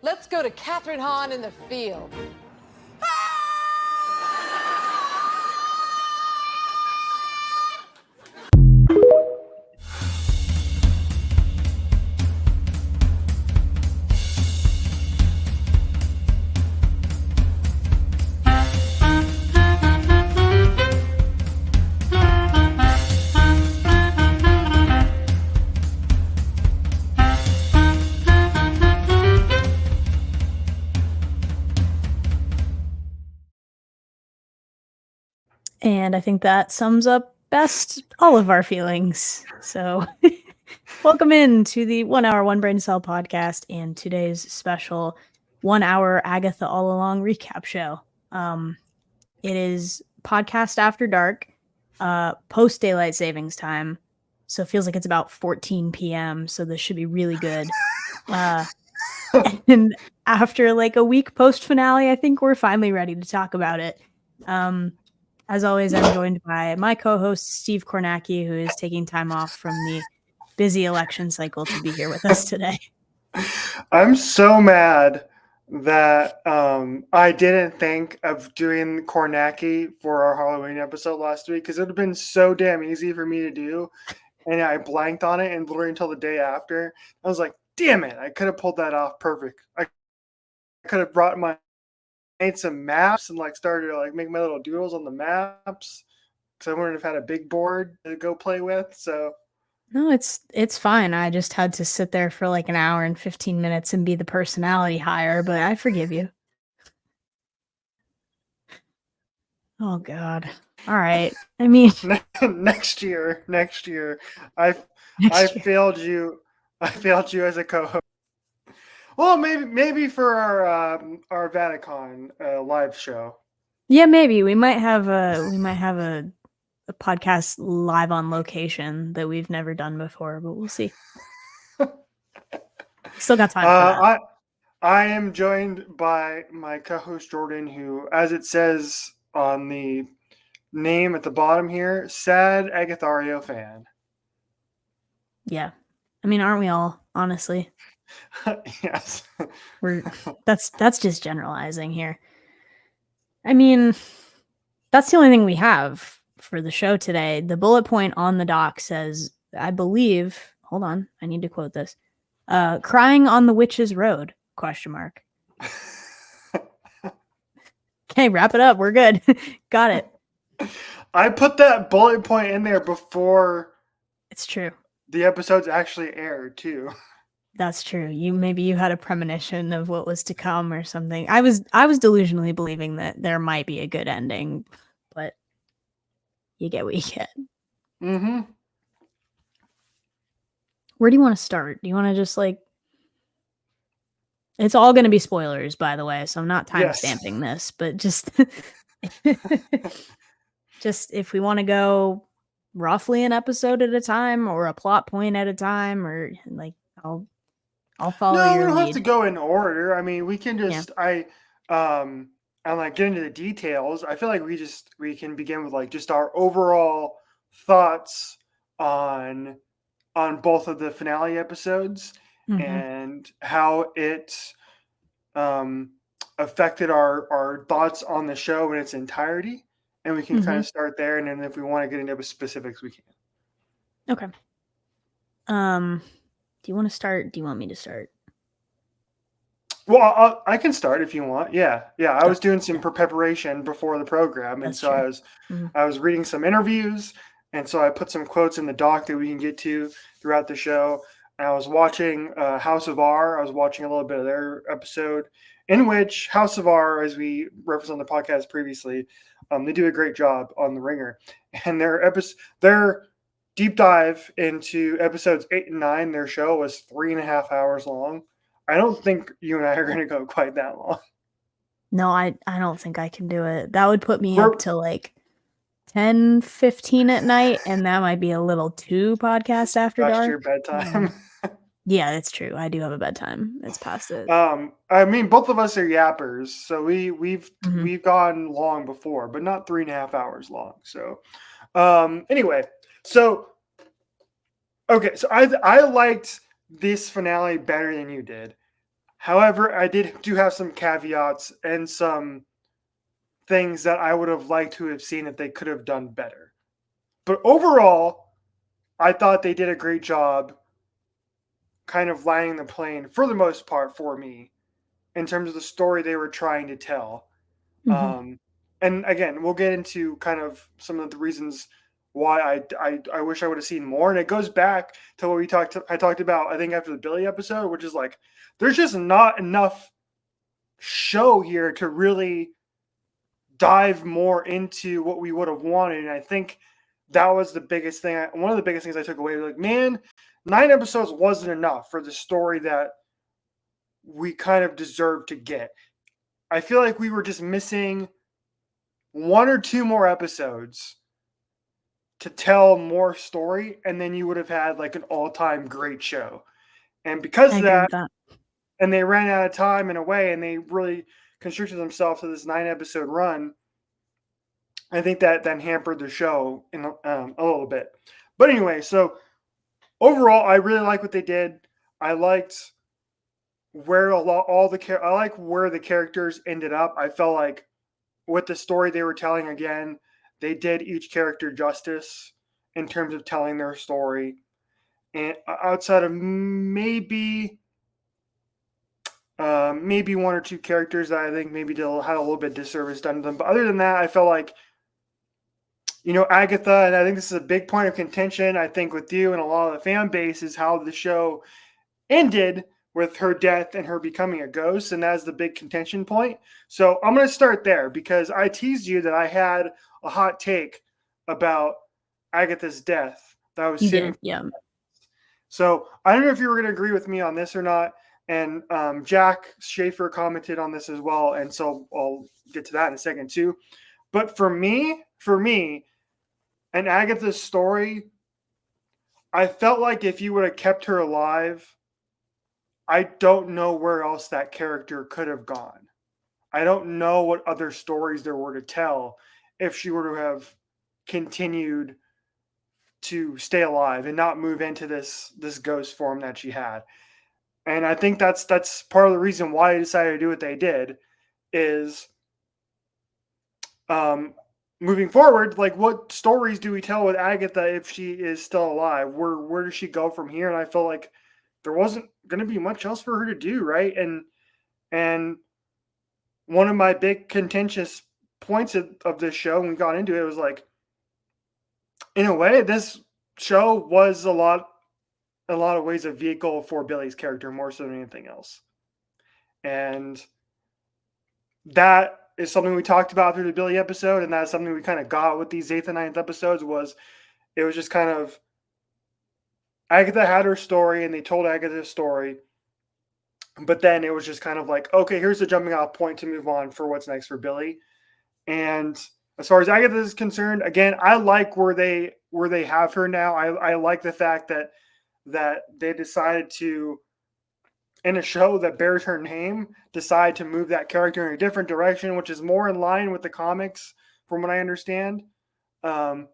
Let's go to Catherine Hahn in the field. And I think that sums up best all of our feelings. So welcome in to the 1 hour, one brain cell podcast and today's special 1 hour Agatha All Along recap show. It is podcast after dark, post daylight savings time. So it feels like it's about 14 p.m. So this should be really good. And after like a week post finale, I think we're finally ready to talk about it. As always, I'm joined by my co-host, Steve Kornacki, who is taking time off from the busy election cycle to be here with us today. I'm so mad that I didn't think of doing Kornacki for our Halloween episode last week because it would have been so damn easy for me to do. And I blanked on it and literally until the day after. I was like, damn it, I could have pulled that off perfect. I could have made some maps and like started to like make my little doodles on the maps because I wouldn't have had a big board to go play with. So no, it's fine. I just had to sit there for like an hour and 15 minutes and be the personality hire, but I forgive you. Oh God. All right. I mean, next year, I failed you. I failed you as a co-host. Well, maybe for our Vatican live show. Yeah, maybe we might have a podcast live on location that we've never done before, but we'll see. Still got time for that. I am joined by my co-host Jordan, who, as it says on the name at the bottom here, sad Agathario fan. Yeah, I mean, aren't we all? Honestly. Yes. That's just generalizing here. I mean, that's the only thing we have for the show today. The bullet point on the doc says, I believe, hold on, I need to quote this. Crying on the Witch's Road, ? Okay, wrap it up. We're good. Got it. I put that bullet point in there before it's true. The episodes actually aired too. That's true. Maybe you had a premonition of what was to come or something. I was delusionally believing that there might be a good ending, but you get what you get. Mm-hmm. Where do you want to start? Do you want to just like... It's all going to be spoilers, by the way, so I'm not timestamping this, but just just if we want to go roughly an episode at a time or a plot point at a time, or like I'll follow your lead. No, we don't have to go in order. I mean, we can just and like get into the details. I feel like we can begin with like just our overall thoughts on both of the finale episodes and how it affected our thoughts on the show in its entirety. And we can kind of start there, and then if we want to get into specifics, we can. Okay. Do you want to start? Do you want me to start? Well, I can start if you want. Yeah. I was doing some preparation before the program, and so I was reading some interviews, and so I put some quotes in the doc that we can get to throughout the show. And I was watching House of R. I was watching a little bit of their episode, in which House of R, as we referenced on the podcast previously, they do a great job on The Ringer. And their deep dive into episodes 8 and 9, their show was 3.5 hours long. I don't think you and I are going to go quite that long. No, I don't think I can do it. That would put me up to like 10-15 at night, and that might be a little too podcast after dark. Past your bedtime. Yeah, it's true. I do have a bedtime. It's past it. I mean, both of us are yappers, so we've gone long before, but not 3.5 hours long. So, anyway, so I liked this finale better than you did. However, I do have some caveats and some things that I would have liked to have seen if they could have done better. But overall, I thought they did a great job kind of landing the plane for the most part for me in terms of the story they were trying to tell. Mm-hmm. And again, we'll get into kind of some of the reasons why I wish I would have seen more. And it goes back to what I talked about, I think, after the Billy episode, which is like, there's just not enough show here to really dive more into what we would have wanted. And I think that was the biggest thing. One of the biggest things I took away, like, man, 9 episodes wasn't enough for the story that we kind of deserved to get. I feel like we were just missing 1 or 2 more episodes to tell more story, and then you would have had like an all-time great show. And because of that, and they ran out of time in a way, and they really constricted themselves to this 9-episode run, I think that then hampered the show in a little bit. But anyway, so overall, I really like what they did. I liked where I like where the characters ended up. I felt like with the story they were telling, again, they did each character justice in terms of telling their story. And outside of maybe 1 or 2 characters that I think maybe had a little bit of disservice done to them. But other than that, I felt like, Agatha, and I think this is a big point of contention, I think, with you and a lot of the fan base, is how the show ended with her death and her becoming a ghost, and that's the big contention point. So I'm going to start there because I teased you that I had a hot take about Agatha's death that I was saving. Yeah. So I don't know if you were going to agree with me on this or not. And Jack Schaefer commented on this as well, and so I'll get to that in a second too. But for me, and Agatha's story, I felt like if you would have kept her alive, I don't know where else that character could have gone. I don't know what other stories there were to tell if she were to have continued to stay alive and not move into this ghost form that she had. And I think that's part of the reason why they decided to do what they did is moving forward, like, what stories do we tell with Agatha if she is still alive? Where does she go from here? And I felt like there wasn't going to be much else for her to do, right? And one of my big contentious points of this show when we got into it was like, in a way, this show was a lot of ways a vehicle for Billy's character more so than anything else. And that is something we talked about through the Billy episode, and that's something we kind of got with these 8th and 9th episodes. It was just kind of Agatha had her story, and they told Agatha's story, but then it was just kind of like, okay, here's the jumping off point to move on for what's next for Billy. And as far as Agatha is concerned, again, I like where they have her now. I like the fact that they decided to, in a show that bears her name, decide to move that character in a different direction, which is more in line with the comics, from what I understand. And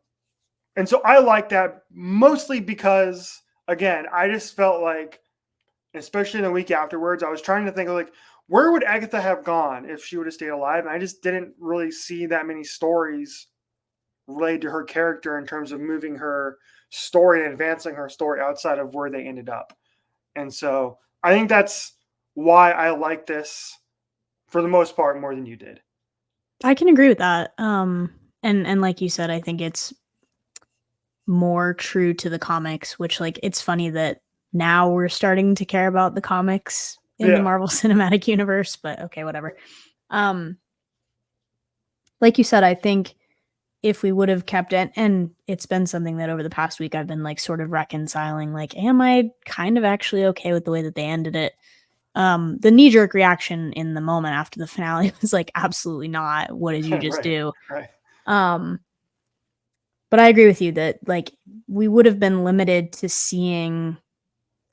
so I like that mostly because, again, I just felt like, especially in the week afterwards, I was trying to think of, like, where would Agatha have gone if she would have stayed alive? And I just didn't really see that many stories related to her character in terms of moving her story and advancing her story outside of where they ended up. And so I think that's why I like this for the most part more than you did. I can agree with that. And like you said, I think it's more true to the comics, which, like, it's funny that now we're starting to care about the comics in the Marvel Cinematic Universe, but okay, whatever. Like you said, I think if we would have kept it, and it's been something that over the past week I've been like sort of reconciling, like, am I kind of actually okay with the way that they ended it? The knee-jerk reaction in the moment after the finale was like, absolutely not. What did you just do? Right. But I agree with you that, like, we would have been limited to seeing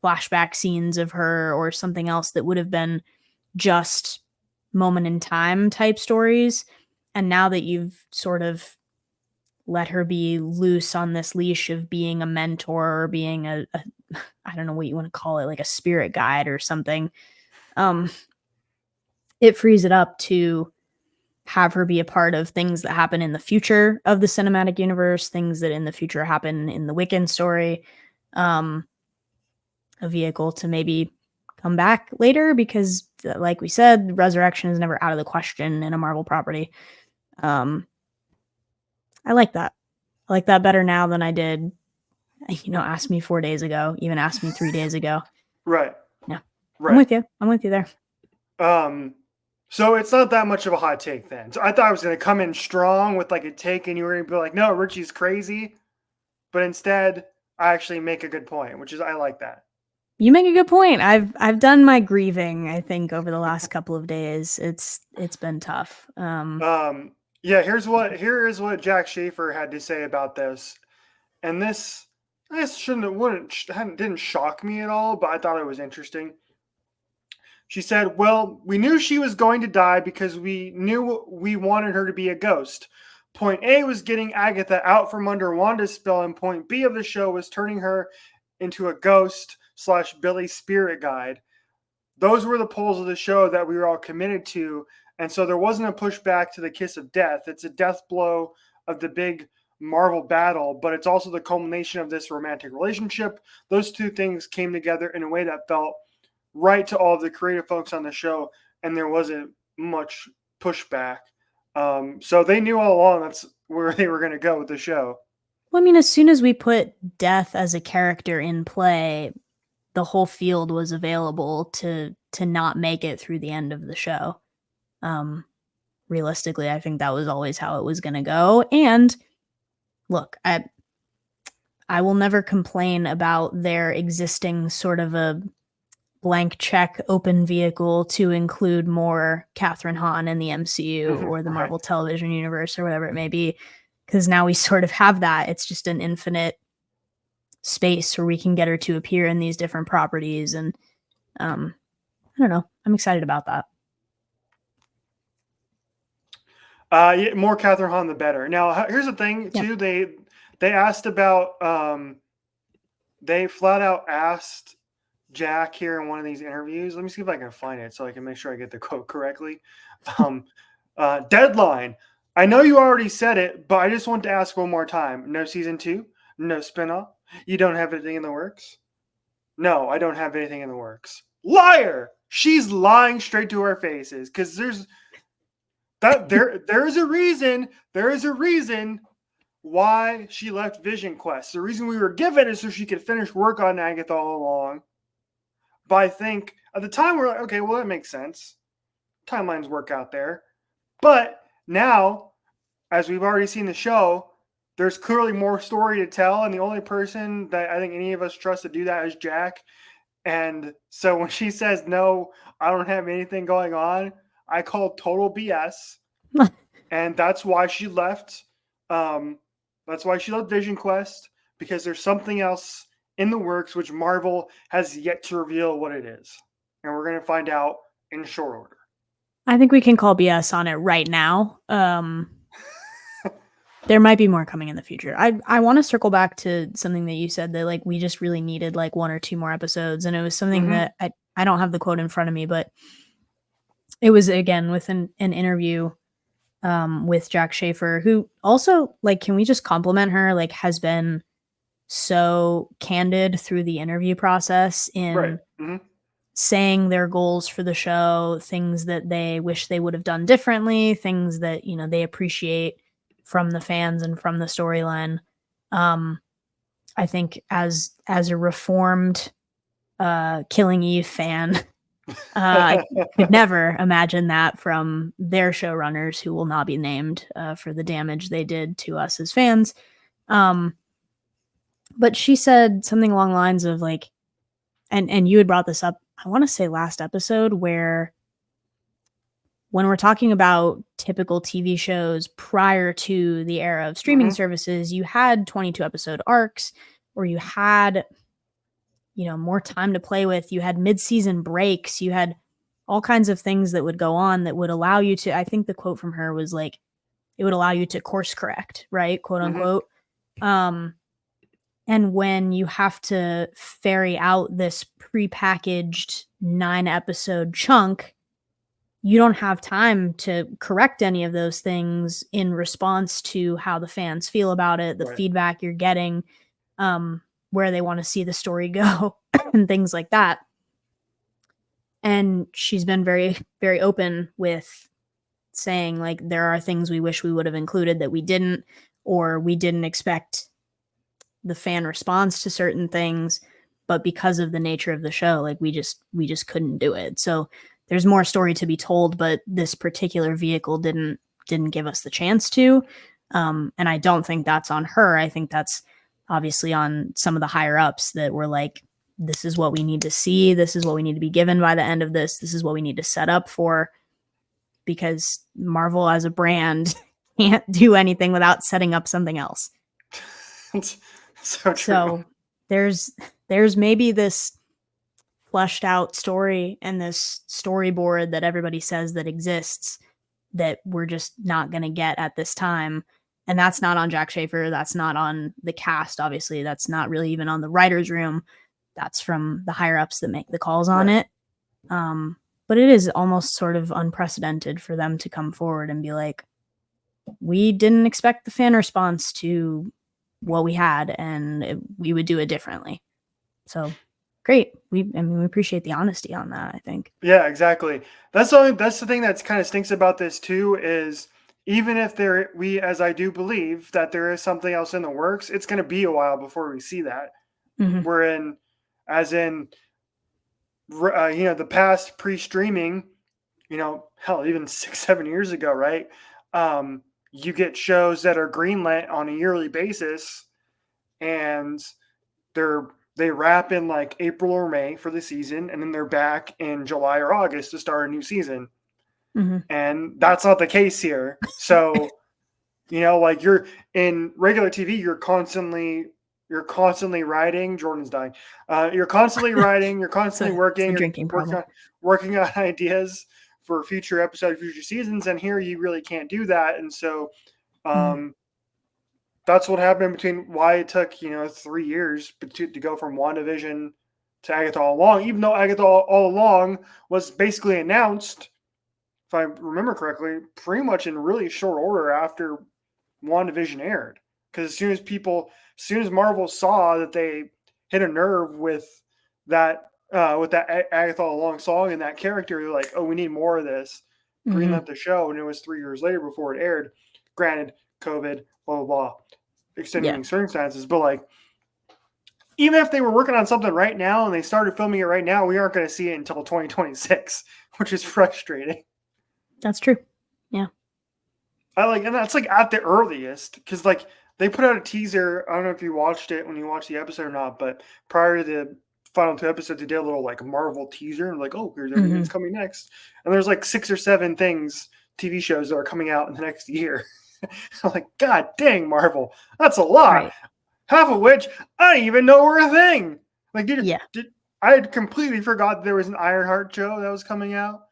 flashback scenes of her or something else that would have been just moment in time type stories. And now that you've sort of let her be loose on this leash of being a mentor or being a I don't know what you want to call it, like a spirit guide or something, it frees it up to have her be a part of things that happen in the future of the cinematic universe, things that in the future happen in the Wiccan story. A vehicle to maybe come back later because, like we said, resurrection is never out of the question in a Marvel property. I like that. I like that better now than I did, ask me 4 days ago, even asked me 3 days ago. Right. Yeah. Right. I'm with you there. So it's not that much of a hot take then. So I thought I was going to come in strong with like a take and you were going to be like, no, Richie's crazy. But instead, I actually make a good point, which is I like that. You make a good point. I've done my grieving, I think, over the last couple of days. It's been tough. Yeah, here is what Jack Schaefer had to say about this. And this didn't shock me at all, but I thought it was interesting. She said, well, we knew she was going to die because we knew we wanted her to be a ghost. Point A was getting Agatha out from under Wanda's spell, and point B of the show was turning her into a ghost / Billy spirit guide. Those were the poles of the show that we were all committed to, and so there wasn't a pushback to the kiss of death. It's a death blow of the big Marvel battle, but it's also the culmination of this romantic relationship. Those two things came together in a way that felt right to all of the creative folks on the show, and there wasn't much pushback. So they knew all along that's where they were going to go with the show. Well, I mean, as soon as we put death as a character in play, the whole field was available to not make it through the end of the show. Realistically, I think that was always how it was going to go. And look, I will never complain about there existing sort of a blank check open vehicle to include more Catherine Hahn in the MCU or the Marvel television universe or whatever it may be, because now we sort of have that. It's just an infinite space where we can get her to appear in these different properties. And I don't know. I'm excited about that. Yeah, more Catherine Hahn, the better. Now, here's the thing, too. They asked about, they flat out asked Jack here in one of these interviews. Let me see if I can find it so I can make sure I get the quote correctly. Deadline. I know you already said it, but I just want to ask one more time. No season 2? No spinoff? You don't have anything in the works? No, I don't have anything in the works. Liar! She's lying straight to our faces because there is a reason. There is a reason why she left Vision Quest. The reason we were given is so she could finish work on Agatha All Along. But I think at the time we're like, okay, well, that makes sense. Timelines work out there. But now, as we've already seen the show, there's clearly more story to tell. And the only person that I think any of us trust to do that is Jack. And so when she says, no, I don't have anything going on, I call total BS. And that's why she left. That's why she left Vision Quest, because there's something else in the works, which Marvel has yet to reveal what it is. And we're going to find out in short order. I think we can call BS on it right now. There might be more coming in the future. I want to circle back to something that you said that like we just really needed like 1 or 2 more episodes. And it was something that I don't have the quote in front of me, but it was again with an interview with Jack Schaefer, who also like, can we just compliment her? Like has been so candid through the interview process in saying their goals for the show, things that they wish they would have done differently, things that, they appreciate from the fans and from the storyline. I think as a reformed Killing Eve fan, I could never imagine that from their showrunners who will not be named for the damage they did to us as fans. But she said something along the lines of like, and you had brought this up, I want to say last episode, where when we're talking about typical TV shows prior to the era of streaming services, you had 22 episode arcs, or you had, more time to play with. You had mid-season breaks. You had all kinds of things that would go on that would allow you to, I think the quote from her was like, it would allow you to course correct, right? Quote unquote. And when you have to ferry out this prepackaged 9-episode chunk, you don't have time to correct any of those things in response to how the fans feel about it, the feedback you're getting, where they want to see the story go, and things like that. And she's been very, very open with saying, like, there are things we wish we would have included that we didn't, or we didn't expect the fan response to certain things, but because of the nature of the show, like, we just couldn't do it. So there's more story to be told, but this particular vehicle didn't give us the chance to. And I don't think that's on her. I think that's obviously on some of the higher ups that were like, this is what we need to see. This is what we need to be given by the end of this. This is what we need to set up for, because Marvel as a brand can't do anything without setting up something else. So true. So there's maybe this fleshed out story and this storyboard that everybody says that exists that we're just not going to get at this time. And that's not on Jack Schaefer. That's not on the cast. Obviously, that's not really even on the writer's room. That's from the higher ups that make the calls on it. But it is almost sort of unprecedented for them to come forward and be like, we didn't expect the fan response to what we had, and we would do it differently. So great. We appreciate the honesty on that, I think. Yeah, exactly. That's the thing that's kind of stinks about this too, is even if we, as I do believe that there is something else in the works, it's going to be a while before we see that. We're the past pre-streaming, hell, even 6-7 years ago, right? You get shows that are greenlit on a yearly basis, and they wrap in like April or May for the season, and then they're back in July or August to start a new season. And that's not the case here. So, like, you're in regular TV, you're constantly writing. Jordan's dying. You're constantly writing. You're constantly working. Working on ideas for future episodes, future seasons. And here you really can't do that. And so that's what happened between why it took 3 years to go from WandaVision to Agatha All Along. Even though Agatha All Along was basically announced, if I remember correctly, pretty much in really short order after WandaVision aired. Because as soon as Marvel saw that they hit a nerve with that Agatha All Along song and that character, they're like, oh, we need more of this. Greenlit the show, and it was 3 years later before it aired. Granted, COVID, blah, blah, blah, extenuating circumstances. But, like, even if they were working on something right now and they started filming it right now, we aren't going to see it until 2026, which is frustrating. That's true. Yeah. And that's like at the earliest, because like they put out a teaser. I don't know if you watched it when you watched the episode or not, but prior to the final 2 episodes, they did a little like Marvel teaser and like, oh, here's everything that's coming next. And there's like 6 or 7 TV shows that are coming out in the next year. I'm like, God dang, Marvel, that's a lot. Right. Half of which I didn't even know were a thing. Like, I had completely forgot there was an Ironheart show that was coming out.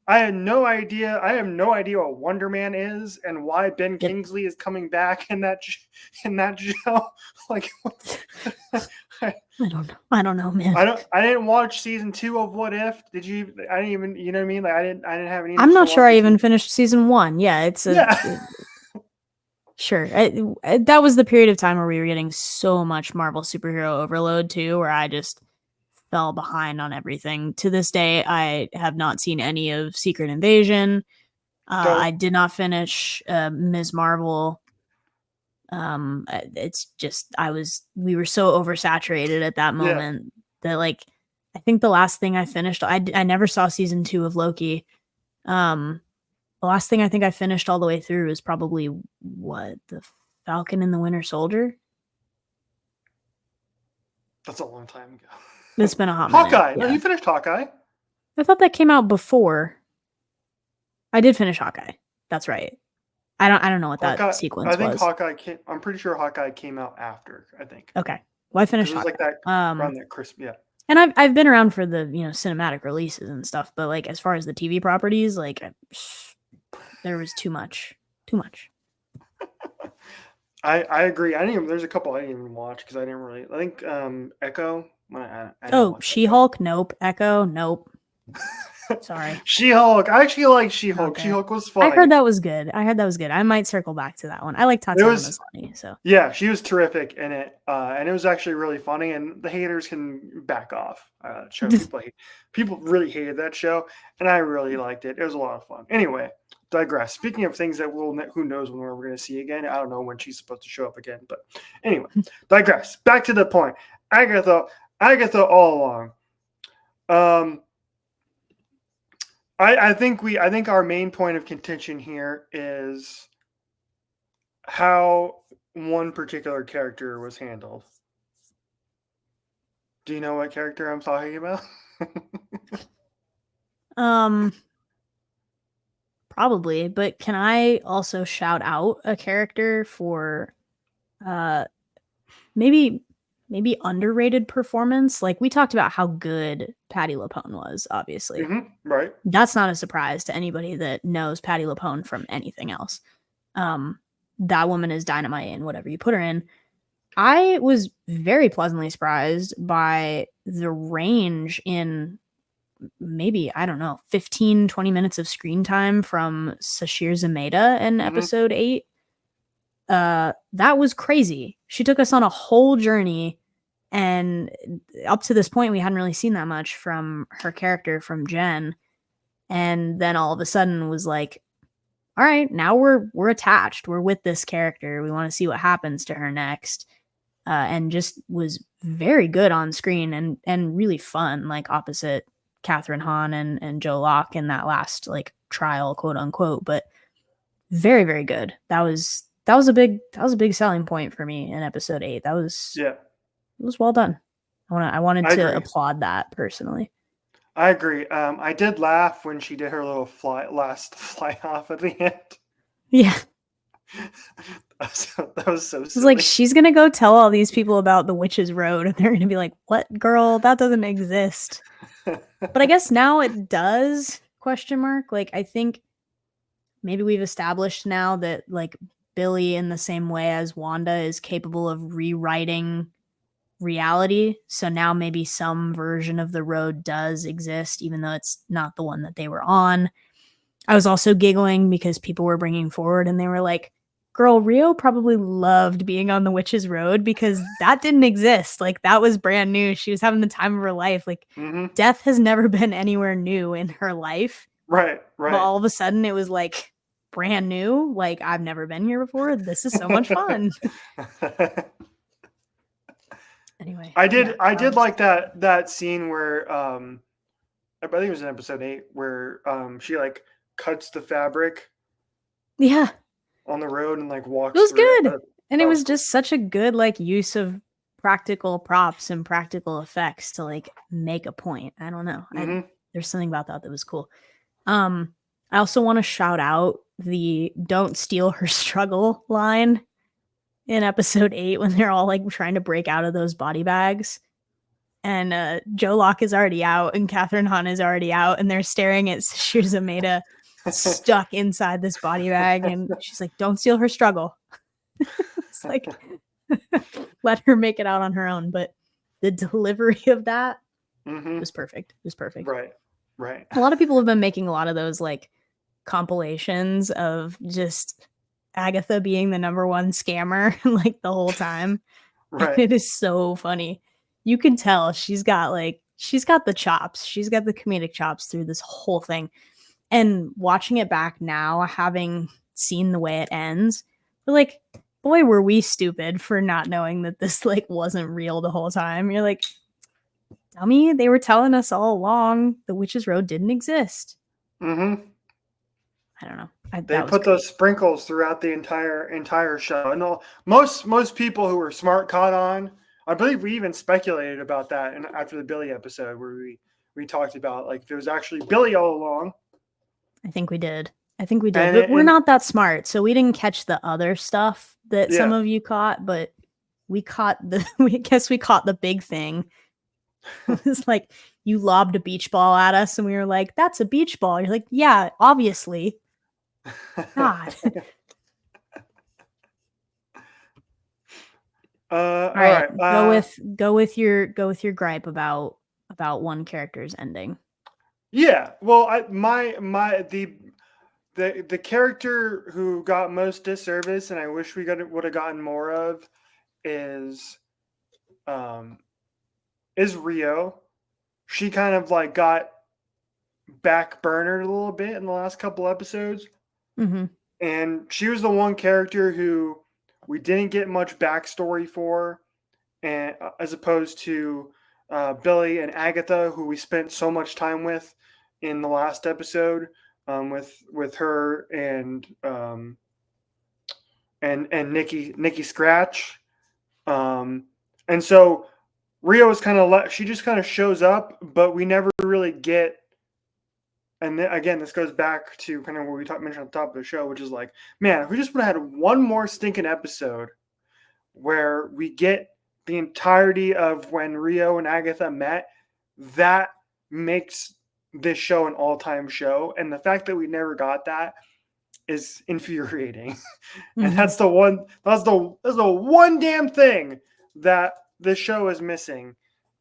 I had no idea. I have no idea what Wonder Man is and why Ben Kingsley is coming back in that show. Like, I don't know, man. I didn't watch season 2 of What If. Did you? I didn't even. You know what I mean? Like, I didn't have any. I'm not sure I even finished season 1. Yeah, it's sure. That was the period of time where we were getting so much Marvel superhero overload too, where I just fell behind on everything. To this day, I have not seen any of Secret Invasion. I did not finish Ms. Marvel. It's just we were so oversaturated at that moment that, like, I think the last thing I finished, I never saw season 2 of Loki. The last thing I think I finished all the way through is probably the Falcon and the Winter Soldier. That's a long time ago. It's been a hot minute. Hawkeye. Yeah. No, you finished Hawkeye. I thought that came out before. I did finish Hawkeye. That's right. I don't know what that sequence was. I think Hawkeye I'm pretty sure Hawkeye came out after, I think. Okay. Well, I finished Hawkeye. It was like that around that Christmas, yeah. And I've been around for the, cinematic releases and stuff, but like as far as the TV properties, like there was too much. I agree. There's a couple I didn't even watch because I think Echo. She-Hulk? Nope. Echo? Nope. Sorry. She-Hulk. I actually like She-Hulk. Okay. She-Hulk was funny. I heard that was good. I might circle back to that one. I like Tatiana Maslany, so. Yeah, she was terrific in it, and it was actually really funny. And the haters can back off. Show people really hated that show, and I really liked it. It was a lot of fun. Anyway, digress. Speaking of things that who knows when we're going to see again. I don't know when she's supposed to show up again, but anyway, digress. Back to the point. Agatha All Along. I think our main point of contention here is how one particular character was handled. Do you know what character I'm talking about? Probably, but can I also shout out a character for maybe underrated performance? Like, we talked about how good Patti LuPone was, obviously. Right. That's not a surprise to anybody that knows Patti LuPone from anything else. That woman is dynamite in whatever you put her in. I was very pleasantly surprised by the range in maybe, I don't know, 15, 20 minutes of screen time from Sashir Zameda in episode 8. That was crazy. She took us on a whole journey, and up to this point, we hadn't really seen that much from her character, from Jen. And then all of a sudden was like, all right, now we're attached. We're with this character. We want to see what happens to her next. And just was very good on screen and really fun, like opposite Catherine Hahn and Joe Locke in that last like trial, quote unquote, but very, very good. That was a big selling point for me in episode 8. It was well done. I wanted to applaud that personally. I agree. I did laugh when she did her little fly off at the end. Yeah. That was so silly. It's like, she's going to go tell all these people about the Witch's Road, and they're going to be like, what, girl? That doesn't exist. But I guess now it does, ? Like, I think maybe we've established now that, like, Billy, in the same way as Wanda, is capable of rewriting reality. So now maybe some version of the road does exist, even though it's not the one that they were on. I was also giggling because people were bringing forward and they were like, girl, Rio probably loved being on the Witch's Road because that didn't exist. Like, that was brand new. She was having the time of her life. Like, death has never been anywhere new in her life. Right. But all of a sudden it was like brand new. Like, I've never been here before. This is so much fun. Anyway, I did like that scene where I think it was in episode 8 where she like cuts the fabric on the road and like walks. It was good. And it was just such a good like use of practical props and practical effects to like make a point. I don't know. There's something about that was cool. I also want to shout out the "don't steal her struggle" line in episode 8 when they're all like trying to break out of those body bags. And Joe Locke is already out and Catherine Hahn is already out, and they're staring at Sashir Zameda stuck inside this body bag, and she's like, don't steal her struggle. It's like, let her make it out on her own. But the delivery of that was perfect. It was perfect. Right. A lot of people have been making a lot of those like compilations of just Agatha being the number one scammer like the whole time. Right. It is so funny. You can tell she's got the chops. She's got the comedic chops through this whole thing. And watching it back now, having seen the way it ends, we're like, boy, were we stupid for not knowing that this like wasn't real the whole time. You're like, dummy, they were telling us all along the Witch's Road didn't exist. I don't know. They put those sprinkles throughout the entire show. And most people who were smart caught on. I believe we even speculated about that after the Billy episode where we talked about like if it was actually Billy all along. I think we did. But we're not that smart, so we didn't catch the other stuff that some of you caught, but we caught we caught the big thing. It was like you lobbed a beach ball at us and we were like, that's a beach ball. You're like, yeah, obviously. God. All right. Go with your gripe about one character's ending. Yeah. Well, the character who got most disservice, and I wish we would have gotten more of, is Rio. She kind of like got back burnered a little bit in the last couple episodes. Mm-hmm. And she was the one character who we didn't get much backstory for, and as opposed to Billy and Agatha, who we spent so much time with in the last episode, with her and Nikki Scratch, and so Rio is kind of she just kind of shows up, but we never really get. And then, again, this goes back to kind of what we mentioned at the top of the show, which is like, man, if we just would have had one more stinking episode where we get the entirety of when Rio and Agatha met, that makes this show an all-time show. And the fact that we never got that is infuriating. Mm-hmm. And that's the one damn thing that this show is missing.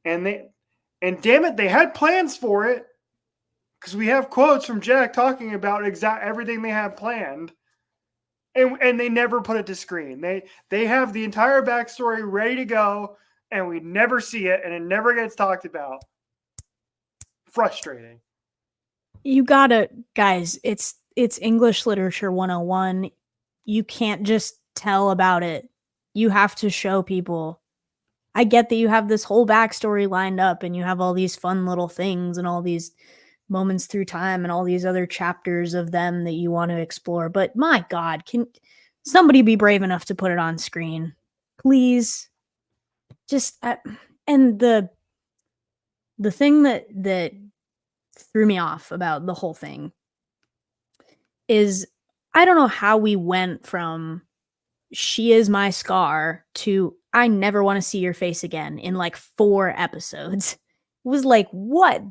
And damn it, they had plans for it. Because we have quotes from Jack talking about everything they have planned, and they never put it to screen. They have the entire backstory ready to go, and we never see it, and it never gets talked about. Frustrating. You gotta, guys, it's English Literature 101. You can't just tell about it. You have to show people. I get that you have this whole backstory lined up, and you have all these fun little things and all these moments through time and all these other chapters of them that you want to explore. But my God, can somebody be brave enough to put it on screen? Please. Just, and the thing that threw me off about the whole thing is I don't know how we went from she is my scar to I never want to see your face again in like 4 episodes. It was like, what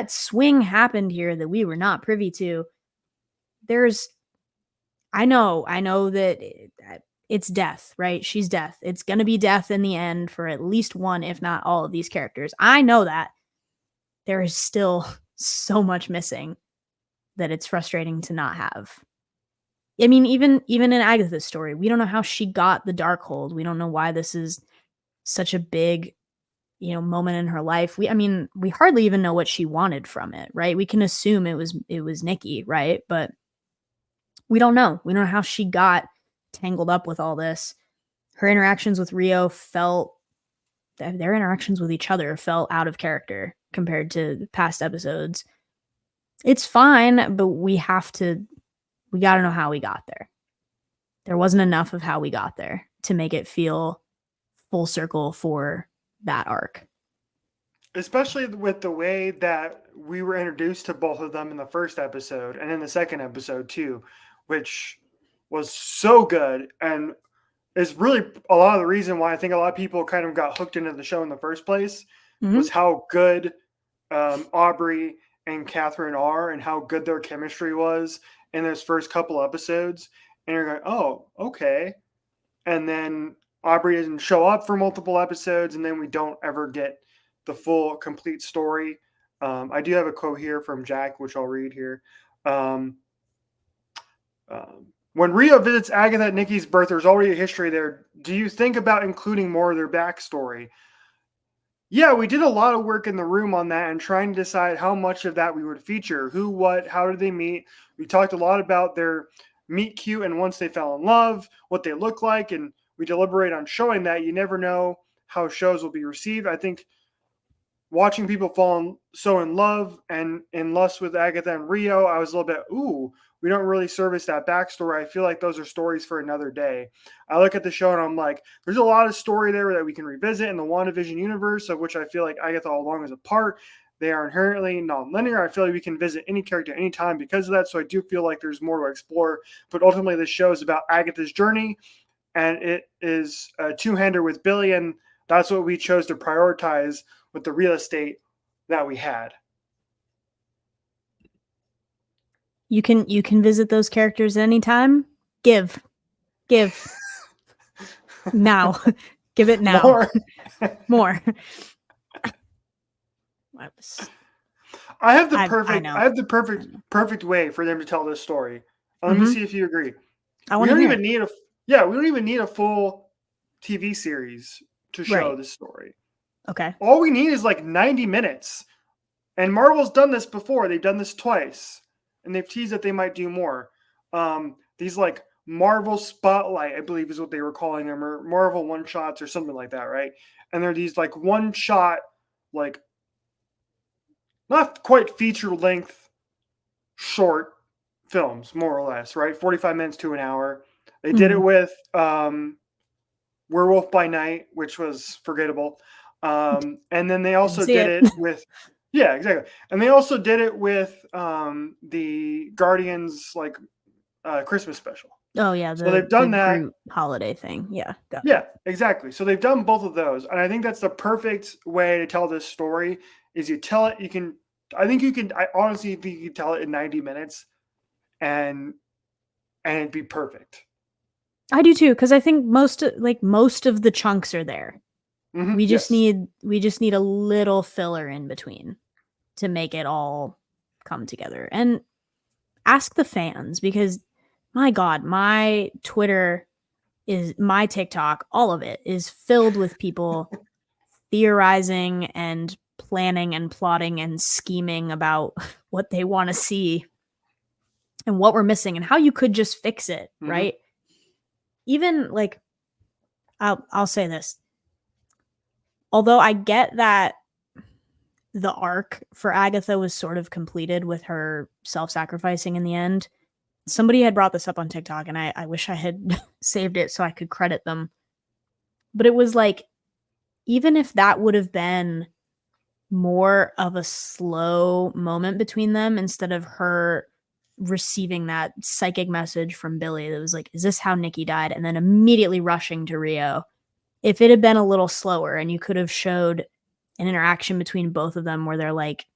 swing happened here that we were not privy to? I know that it's death, right? She's death. It's going to be death in the end for at least one, if not all of these characters. I know that. There is still so much missing that it's frustrating to not have. I mean, even in Agatha's story, we don't know how she got the Darkhold. We don't know why this is such a big, moment in her life. We hardly even know what she wanted from it, right? We can assume it was Nikki, right? But we don't know. We don't know how she got tangled up with all this. Her interactions with Rio their interactions with each other felt out of character compared to past episodes. It's fine, but we got to know how we got there. There wasn't enough of how we got there to make it feel full circle for that arc. Especially with the way that we were introduced to both of them in the first episode and in the second episode too, which was so good and is really a lot of the reason why I think a lot of people kind of got hooked into the show in the first place, was how good Aubrey and Catherine are and how good their chemistry was in those first couple episodes. And you're going, oh, okay. And then Aubrey doesn't show up for multiple episodes, and then we don't ever get the full complete story. I do have a quote here from Jack, which I'll read here. When Rio visits Agatha at Nikki's birth, there's already a history there. Do you think about including more of their backstory? Yeah, we did a lot of work in the room on that and trying to decide how much of that we would feature. Who, what, how did they meet? We talked a lot about their meet cute and once they fell in love, what they look like, and we deliberate on showing that. You never know how shows will be received. I think watching people fall so in love and in lust with Agatha and Rio, I was a little bit, we don't really service that backstory. I feel like those are stories for another day. I look at the show and I'm like, there's a lot of story there that we can revisit in the WandaVision universe, of which I feel like Agatha All Along is a part. They are inherently non-linear. I feel like we can visit any character anytime because of that. So I do feel like there's more to explore. But ultimately, this show is about Agatha's journey, and it is a two-hander with Billy, and that's what we chose to prioritize with the real estate that we had. You can visit those characters anytime. Give now. Give it now. More. I have the perfect way for them to tell this story. Let me see if you agree. We don't even need a full TV series to show the story. Okay. All we need is like 90 minutes. And Marvel's done this before. They've done this twice. And they've teased that they might do more. These like Marvel Spotlight, I believe is what they were calling them, or Marvel one-shots or something like that, right? And they're these like one-shot, like not quite feature-length short films, more or less, right? 45 minutes to an hour. They did it with Werewolf by Night, which was forgettable. And then they also did it with, yeah, exactly. And they also did it with the Guardians like Christmas special. Oh yeah, so they've done that Groot holiday thing. Yeah, yeah, exactly. So they've done both of those, and I think that's the perfect way to tell this story. Is you tell it, I honestly think you can tell it in 90 minutes, and it'd be perfect. I do too, because I think most of the chunks are there. We just need a little filler in between to make it all come together. And ask the fans, because my God, my Twitter my TikTok, all of it is filled with people theorizing and planning and plotting and scheming about what they want to see and what we're missing and how you could just fix it, right? Even like, I'll say this. Although I get that the arc for Agatha was sort of completed with her self-sacrificing in the end, somebody had brought this up on TikTok, and I wish I had saved it so I could credit them. But it was like, even if that would have been more of a slow moment between them, instead of her receiving that psychic message from Billy that was like, is this how Nikki died? And then immediately rushing to Rio. If it had been a little slower and you could have showed an interaction between both of them where they're like,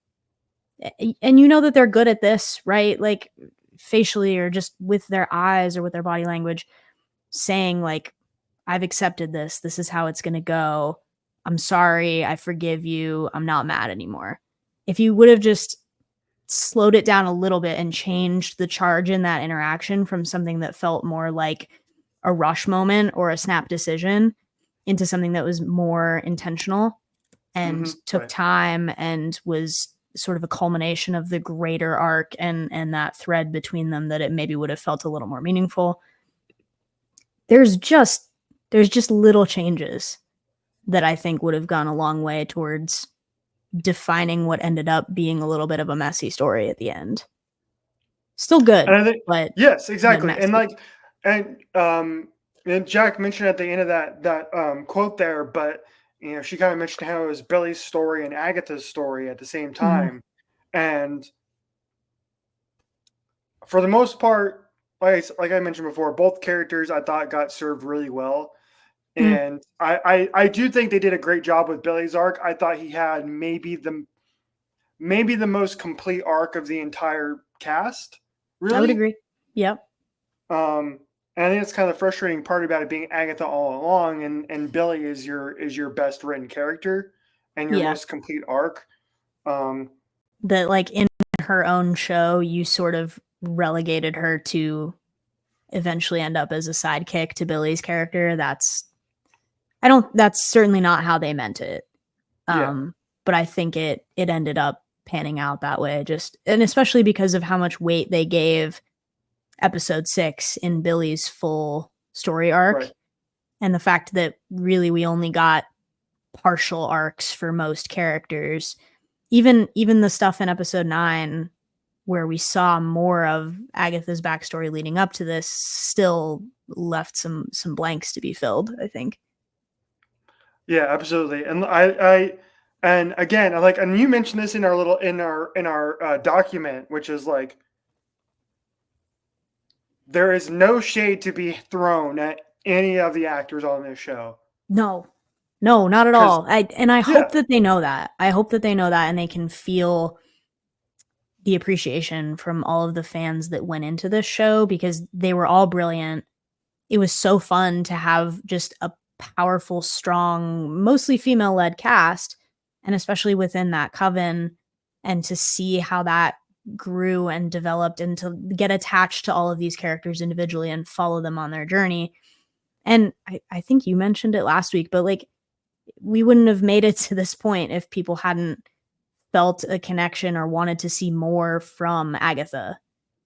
and you know that they're good at this, right? Like facially or just with their eyes or with their body language, saying like, I've accepted this. This is how it's going to go. I'm sorry. I forgive you. I'm not mad anymore. If you would have just slowed it down a little bit and changed the charge in that interaction from something that felt more like a rush moment or a snap decision into something that was more intentional and took time and was sort of a culmination of the greater arc and that thread between them, that it maybe would have felt a little more meaningful. There's just little changes that I think would have gone a long way towards defining what ended up being a little bit of a messy story at the end. Still good, and I think, but yes, exactly. And Jack mentioned at the end of that quote there, but you know, she kind of mentioned how it was Billy's story and Agatha's story at the same time, and for the most part, like I mentioned before, both characters I thought got served really well. And I do think they did a great job with Billy's arc. I thought he had maybe the most complete arc of the entire cast. Really, I would agree. Yep. And I think it's kind of the frustrating part about it being Agatha all along, and Billy is your best written character and your most complete arc. That like in her own show, you sort of relegated her to eventually end up as a sidekick to Billy's character. That's certainly not how they meant it. But I think it ended up panning out that way, and especially because of how much weight they gave episode 6 in Billy's full story arc. And the fact that really we only got partial arcs for most characters. Even the stuff in episode 9 where we saw more of Agatha's backstory leading up to this still left some blanks to be filled, I think. Yeah, absolutely. And and again, and you mentioned this in our document, which is like, there is no shade to be thrown at any of the actors on this show. No, not at all. I hope that they know that. I hope that they know that and they can feel the appreciation from all of the fans that went into this show, because they were all brilliant. It was so fun to have just a powerful, strong, mostly female-led cast, and especially within that coven, and to see how that grew and developed and to get attached to all of these characters individually and follow them on their journey. And I think you mentioned it last week, but like, we wouldn't have made it to this point if people hadn't felt a connection or wanted to see more from Agatha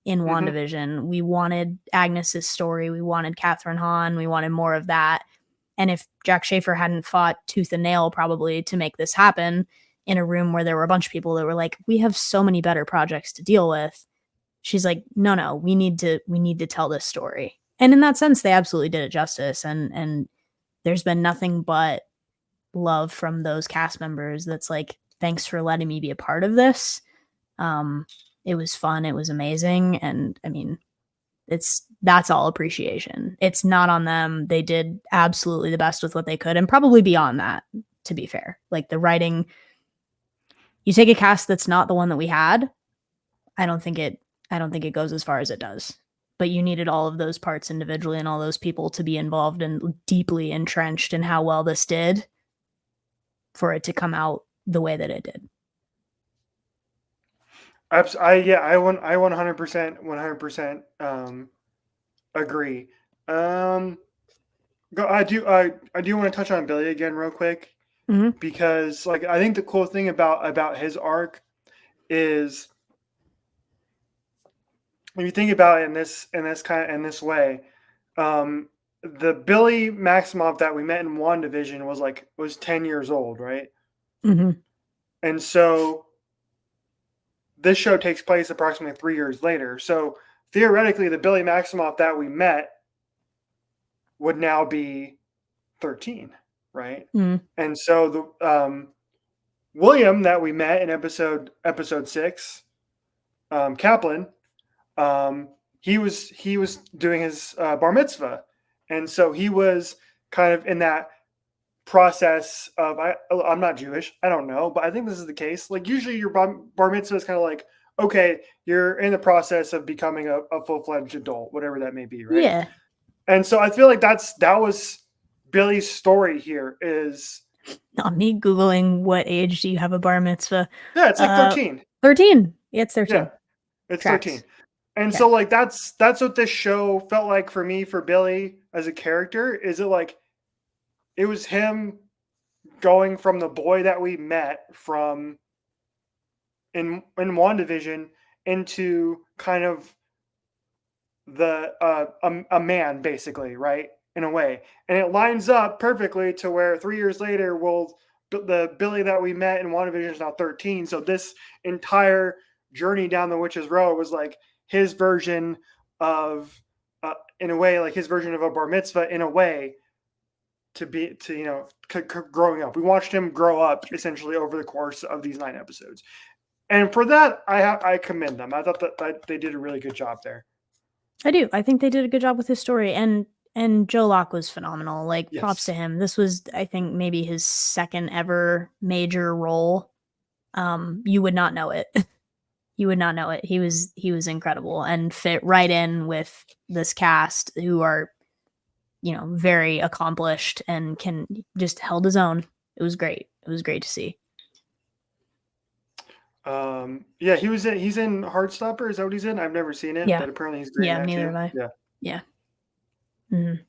in WandaVision. We wanted Agnes's story. We wanted Catherine Hahn. We wanted more of that. And if Jack Schaefer hadn't fought tooth and nail probably to make this happen in a room where there were a bunch of people that were like, we have so many better projects to deal with. She's like, no, we need to tell this story. And in that sense, they absolutely did it justice. And there's been nothing but love from those cast members that's like, thanks for letting me be a part of this. It was fun. It was amazing. And I mean, that's all appreciation. It's not on them. They did absolutely the best with what they could, and probably beyond that, to be fair. Like the writing, you take a cast that's not the one that we had, I don't think it goes as far as it does. But you needed all of those parts individually and all those people to be involved and deeply entrenched in how well this did for it to come out the way that it did. I 100% agree. I do want to touch on Billy again real quick, because like I think the cool thing about his arc is, if you think about it in this way, the Billy Maximoff that we met in WandaVision was 10 years old, right? And so this show takes place approximately 3 years later. So theoretically, the Billy Maximoff that we met would now be 13, right? And so the William that we met in episode 6, Kaplan, he was doing his bar mitzvah, and so he was kind of in that process of, I'm not Jewish, I don't know, but I think this is the case. Like usually your bar mitzvah is kind of like, okay, you're in the process of becoming a full-fledged adult, whatever that may be, right? Yeah. And so I feel like that was Billy's story here. Is not me Googling what age do you have a bar mitzvah. Yeah, it's like 13. 13. Yeah, it's 13. Yeah, it's Tracks. 13. And so like that's what this show felt like for me, for Billy as a character. Is it like it was him going from the boy that we met from in WandaVision into kind of the a man, basically, right? In a way. And it lines up perfectly to where 3 years later, the Billy that we met in WandaVision is now 13. So this entire journey down the witch's road was like his version of in a way, like his version of a bar mitzvah, in a way, growing up. We watched him grow up essentially over the course of these 9 episodes. And for that, I commend them. I thought that they did a really good job there. I do. I think they did a good job with his story, and Joe Locke was phenomenal. Like, props to him. This was, I think, maybe his second ever major role. You would not know it. You would not know it. He was incredible and fit right in with this cast, who are, very accomplished and can just held his own. It was great. It was great to see. Yeah, he's in Heartstopper. Is that what he's in? I've never seen it, but apparently he's great. Yeah, neither have I. Yeah. Mm-hmm.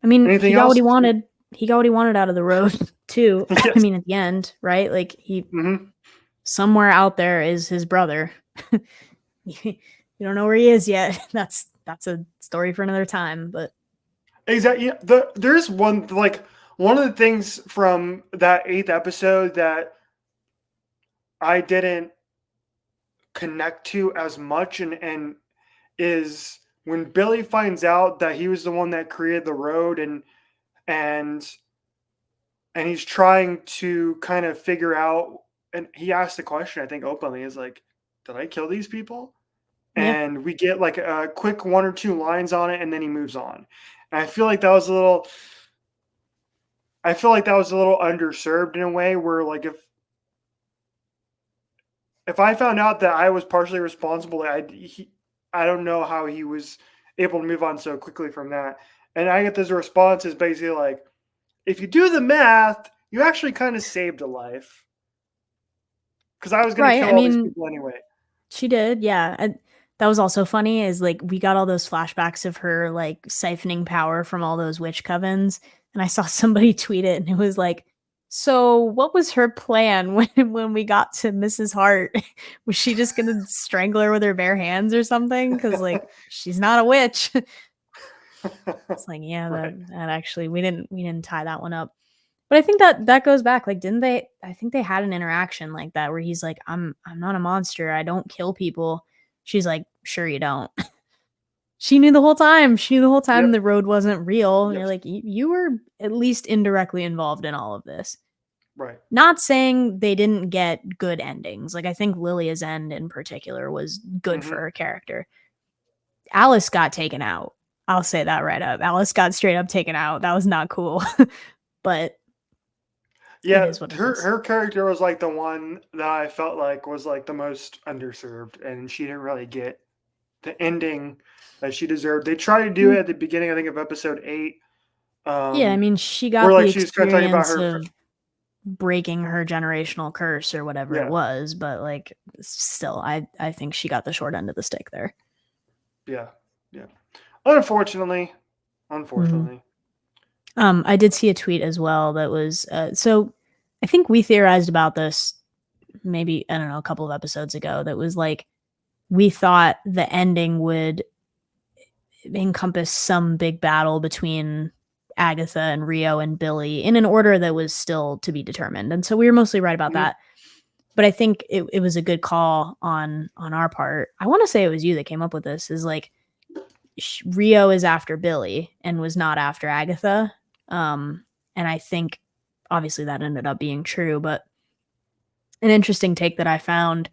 I mean, he got what he wanted. He got what he wanted out of the road too. I mean, at the end, right? Like somewhere out there is his brother. You don't know where he is yet. That's a story for another time. But exactly, there's one of the things from that 8th episode that I didn't connect to as much, and is when Billy finds out that he was the one that created the road, and he's trying to kind of figure out, and he asked the question, I think openly, is like, did I kill these people? Yeah. And we get like a quick 1 or 2 lines on it, and then he moves on. And I feel like that was a little underserved in a way, where like if I found out that I was partially responsible, I don't know how he was able to move on so quickly from that. And Agatha's response is basically like, if you do the math, you actually kind of saved a life. because I was going to kill all these people anyway. She did, yeah. That was also funny is like we got all those flashbacks of her like siphoning power from all those witch covens, and I saw somebody tweet it and it was like, so what was her plan when we got to Mrs. Hart? Was she just gonna strangle her with her bare hands or something? Because like she's not a witch. It's like, yeah, that actually we didn't tie that one up. But I think that goes back. Like, didn't they? I think they had an interaction like that where he's like, I'm not a monster. I don't kill people. She's like, sure you don't. She knew the whole time. She knew the whole time the road wasn't real. And you're like, you were at least indirectly involved in all of this. Right. Not saying they didn't get good endings. Like, I think Lilia's end in particular was good for her character. Alice got taken out. I'll say that right up. Alice got straight up taken out. That was not cool. But yeah, her character was like the one that I felt like was like the most underserved, and she didn't really get the ending that she deserved. They tried to do it at the beginning, I think, of episode 8. Yeah, I mean, she got where, like, the experience of breaking her generational curse or whatever it was, but like, still, I think she got the short end of the stick there. Yeah. Unfortunately. I did see a tweet as well that was so I think we theorized about this maybe, I don't know, a couple of episodes ago, that was like we thought the ending would encompass some big battle between Agatha and Rio and Billy in an order that was still to be determined. And so we were mostly right about that. But I think it was a good call on our part. I want to say it was you that came up with this, is like Rio is after Billy and was not after Agatha. And I think obviously that ended up being true, but an interesting take that I found,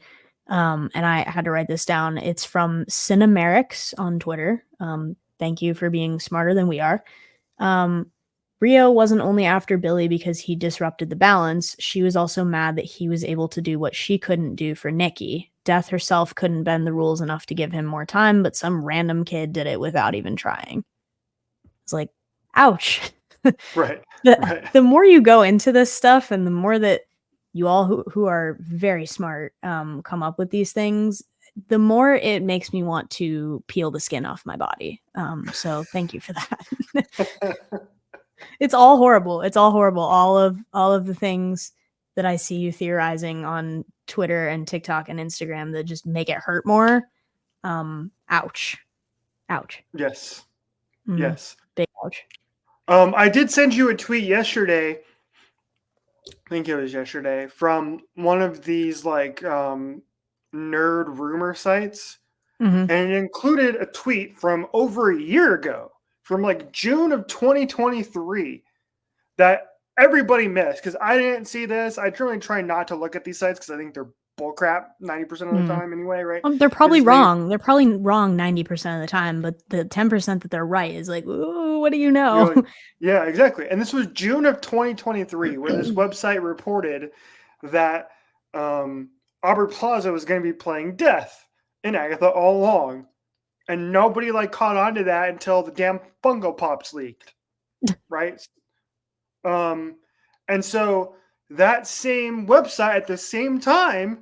and I had to write this down. It's from Cinemerics on Twitter. Thank you for being smarter than we are. Rio wasn't only after Billy because he disrupted the balance. She was also mad that he was able to do what she couldn't do for Nikki. Death herself couldn't bend the rules enough to give him more time, but some random kid did it without even trying. It's like, ouch. Right. The more you go into this stuff and the more that you all who are very smart come up with these things, the more it makes me want to peel the skin off my body. So thank you for that. It's all horrible. It's all horrible. All of the things that I see you theorizing on Twitter and TikTok and Instagram that just make it hurt more. Ouch. Yes. Big ouch. I did send you a tweet yesterday. I think it was yesterday, from one of these like nerd rumor sites. And it included a tweet from over a year ago, from like June of 2023, that everybody missed, because I didn't see this. I generally try not to look at these sites because I think they're bullcrap 90% of the time anyway, right? They're probably wrong. They're probably wrong 90% of the time, but the 10% that they're right is like, ooh, what do you know? Like, yeah, exactly. And this was June of 2023, where this website reported that Aubrey Plaza was going to be playing Death in Agatha All Along. And nobody like caught on to that until the damn Funko Pops leaked, right? And so that same website at the same time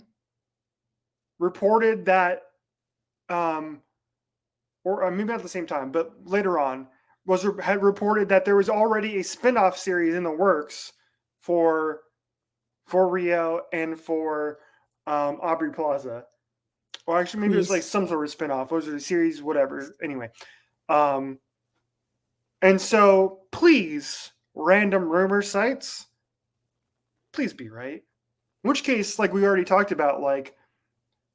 reported that, or maybe not at the same time, but later on, had reported that there was already a spin-off series in the works for Rio and for Aubrey Plaza. Or actually, maybe it was like some sort of spin-off. Those are the series, whatever. Anyway. And so, please, random rumor sites, please be right. In which case, like we already talked about, like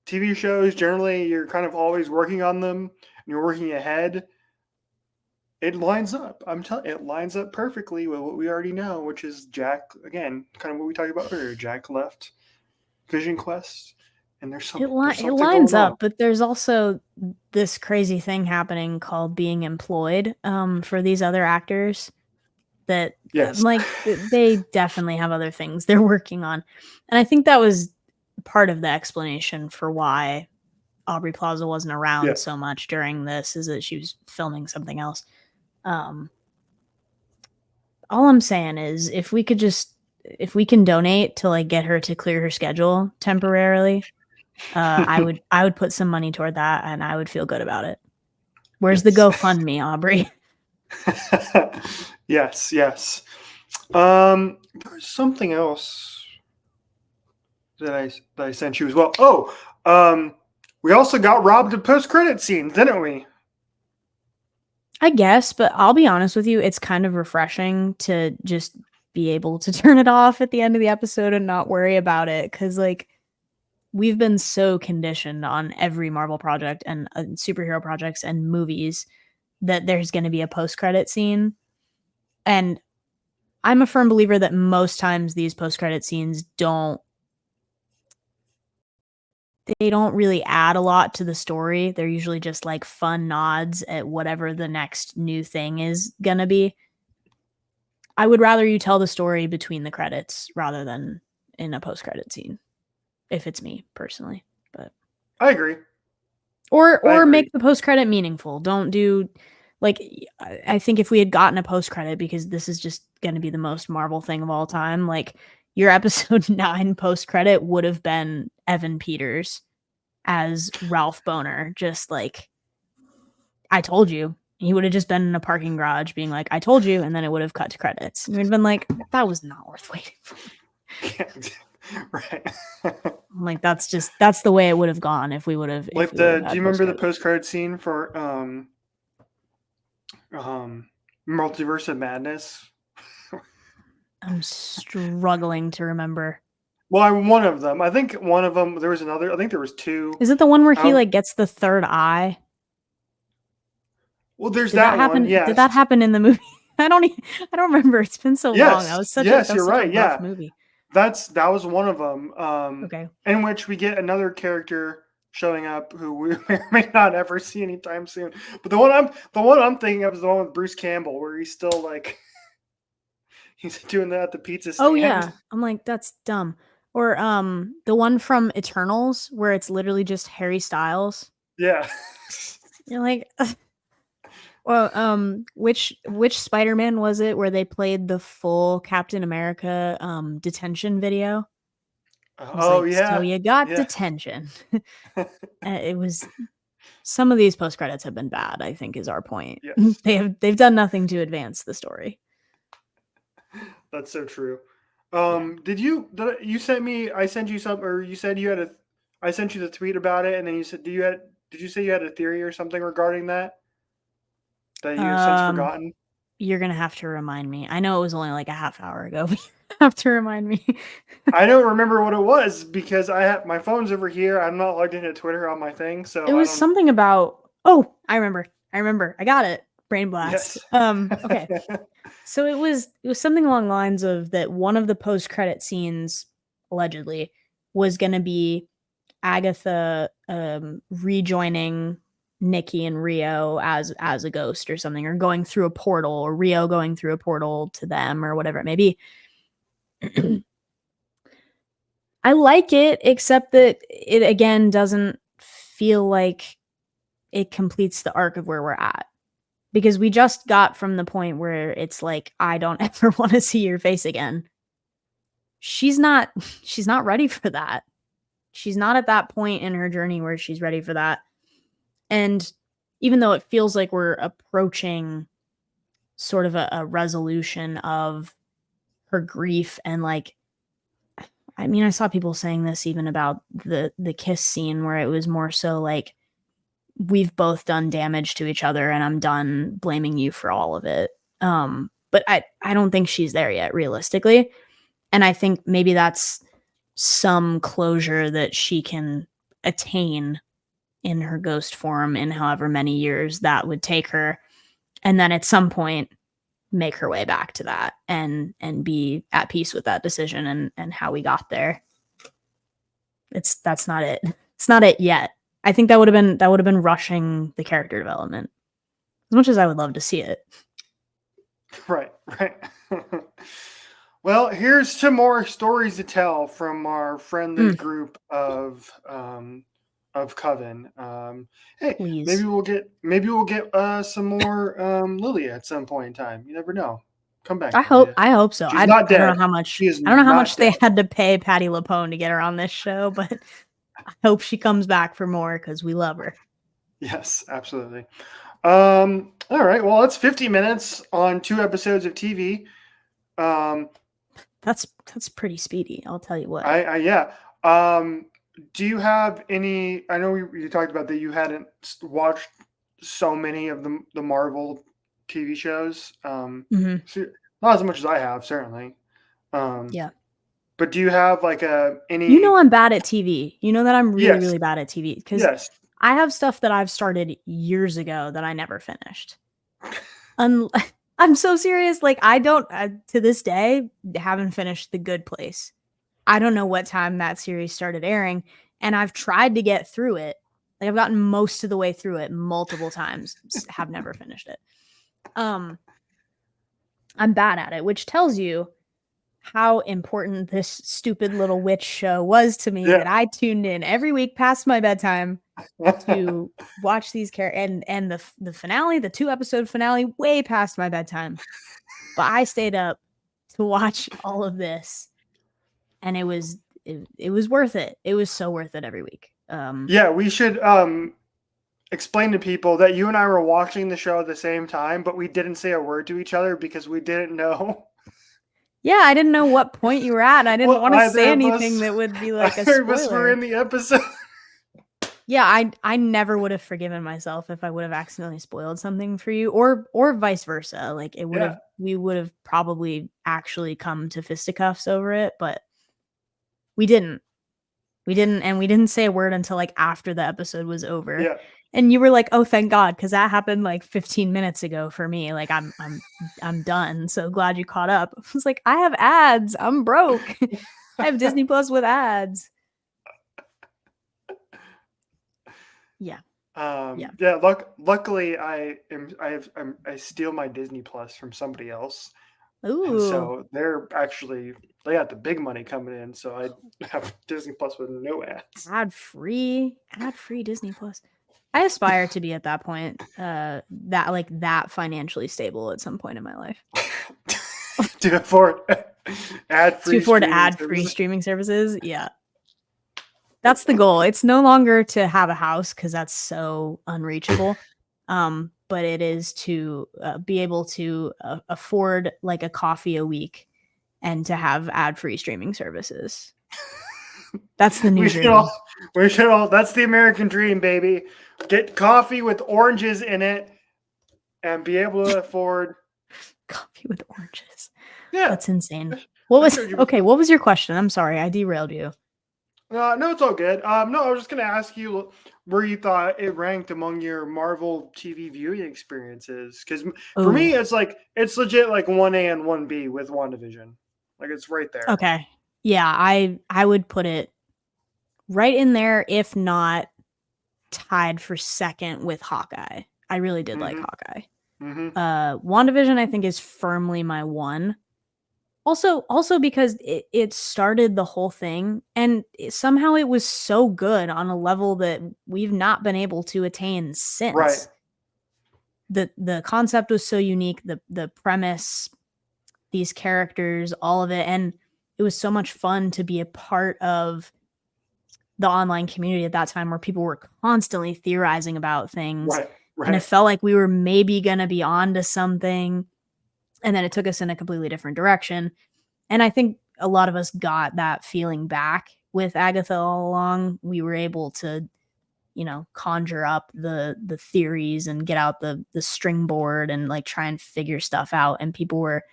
TV shows, generally you're kind of always working on them and you're working ahead. It lines up. I'm telling you, it lines up perfectly with what we already know, which is Jack, again, kind of what we talked about earlier. Jack left Vision Quest, and there's something. It lines up, but there's also this crazy thing happening called being employed for these other actors that like they definitely have other things they're working on. And I think that was part of the explanation for why Aubrey Plaza wasn't around so much during this, is that she was filming something else. All I'm saying is, if we could just if we can donate to like get her to clear her schedule temporarily, I would put some money toward that, and I would feel good about it. Where's the GoFundMe, Aubrey? Yes. There's something else that I sent you as well. We also got robbed of post-credit scenes, didn't we? I guess, but I'll be honest with you, it's kind of refreshing to just be able to turn it off at the end of the episode and not worry about it, because like we've been so conditioned on every Marvel project and superhero projects and movies that there's going to be a post-credit scene. And I'm a firm believer that most times these post-credit scenes don't really add a lot to the story. They're usually just like fun nods at whatever the next new thing is going to be. I would rather you tell the story between the credits rather than in a post-credit scene, if it's me personally. But I agree. Or make the post-credit meaningful. Don't do like, I think if we had gotten a post-credit, because this is just going to be the most Marvel thing of all time, like your episode 9 post-credit would have been Evan Peters as Ralph Boner, just like, I told you. He would have just been in a parking garage being like, I told you, and then it would have cut to credits. You would have been like, that was not worth waiting for. Right. Like that's the way it would have gone if we would have. Like do you remember the post-credit scene for Multiverse of Madness? I'm struggling to remember. Well, one of them. I think one of them. There was another. I think there was 2. Is it the one where he like gets the third eye? Well, there's that happen? One. Yes. Did that happen in the movie? I don't remember. It's been so long. That was such a rough movie. That was one of them. Okay. In which we get another character showing up who we may not ever see anytime soon. But the one I'm thinking of is the one with Bruce Campbell, where he's still like he's doing that at the pizza stand. Oh yeah, I'm like, that's dumb. Or the one from Eternals where it's literally just Harry Styles. Yeah. You're like, well, which Spider-Man was it where they played the full Captain America detention video? Oh yeah. So you got detention. It was, some of these post credits have been bad, I think, is our point. Yes. They've done nothing to advance the story. That's so true. Did you sent me? I sent you some, or you said you had I sent you the tweet about it, and then you said, did you say you had a theory or something regarding that you have since forgotten? You're gonna have to remind me. I know it was only like a half hour ago, but you have to remind me. I don't remember what it was because I have my phone's over here. I'm not logged into Twitter on my thing, so it was something about. Oh, I remember. I got it. Brain blast. Yes. Okay. So it was something along the lines of that one of the post-credit scenes, allegedly, was going to be Agatha rejoining Nikki and Rio as a ghost or something, or going through a portal, or Rio going through a portal to them, or whatever it may be. I like it, except that it again doesn't feel like it completes the arc of where we're at. Because we just got from the point where it's like, I don't ever want to see your face again. She's not ready for that. She's not at that point in her journey where she's ready for that. And even though it feels like we're approaching sort of a resolution of her grief, and like, I mean, I saw people saying this even about the kiss scene, where it was more so like, we've both done damage to each other and I'm done blaming you for all of it. But I don't think she's there yet, realistically. And I think maybe that's some closure that she can attain in her ghost form in however many years that would take her. And then at some point make her way back to that and be at peace with that decision and how we got there. That's not it. It's not it yet. I think that would have been rushing the character development, as much as I would love to see it. Right. Well, here's some more stories to tell from our friendly group of Coven. Hey, please. Maybe we'll get some more Lily at some point in time. You never know. Come back. I hope so. She's not dead. I don't know how much they had to pay Patti LuPone to get her on this show, but I hope she comes back for more because we love her. Yes, absolutely. All right. Well, it's 50 minutes on 2 episodes of TV. That's pretty speedy. I'll tell you what. Yeah. Do you have any? I know you talked about that you hadn't watched so many of the Marvel TV shows. So not as much as I have, certainly. Yeah. But do you have like any? You know, I'm bad at TV. You know that I'm really, really bad at TV because I have stuff that I've started years ago that I never finished. I'm so serious. Like I don't, to this day, haven't finished The Good Place. I don't know what time that series started airing, and I've tried to get through it. Like I've gotten most of the way through it multiple times, have never finished it. I'm bad at it, which tells you how important this stupid little witch show was to me that I tuned in every week past my bedtime to watch these characters and the finale, the 2-episode finale, way past my bedtime. But I stayed up to watch all of this, and it was worth it. It was so worth it every week. We should explain to people that you and I were watching the show at the same time, but we didn't say a word to each other because we didn't know. Yeah, I didn't know what point you were at. I didn't want to say anything that would be like a spoiler. Either of us were in the episode. Yeah, I never would have forgiven myself if I would have accidentally spoiled something for you, or vice versa. Like it would have, we would have probably actually come to fisticuffs over it, but we didn't. And we didn't say a word until like after the episode was over. Yeah. And you were like, "Oh, thank God," because that happened like 15 minutes ago for me. Like I'm done. So glad you caught up. I was like, I have ads. I'm broke. I have Disney Plus with ads. Yeah. Luckily, I steal my Disney Plus from somebody else. Ooh. And so they got the big money coming in. So I have Disney Plus with no ads. Ad free Disney Plus. I aspire to be at that point, that financially stable at some point in my life. To afford ad-free streaming services. Yeah. That's the goal. It's no longer to have a house because that's so unreachable. But it is to be able to afford like a coffee a week and to have ad-free streaming services. That's the new dream. We should all. That's the American dream, baby. Get coffee with oranges in it, and be able to afford coffee with oranges. Yeah, that's insane. What was your question? I'm sorry, I derailed you. No, it's all good. No, I was just gonna ask you where you thought it ranked among your Marvel TV viewing experiences. Because for me, it's legit like 1A and 1B with WandaVision. Like it's right there. Okay. Yeah, I would put it right in there, if not tied for second with Hawkeye. I really did like Hawkeye. WandaVision, I think, is firmly my 1. Also because it started the whole thing, and somehow it was so good on a level that we've not been able to attain since. Right. The concept was so unique, the premise, these characters, all of it, and it was so much fun to be a part of the online community at that time where people were constantly theorizing about things. Right. And it felt like we were maybe going to be on to something. And then it took us in a completely different direction. And I think a lot of us got that feeling back with Agatha All Along. We were able to, conjure up the theories and get out the string board and like try and figure stuff out. And people were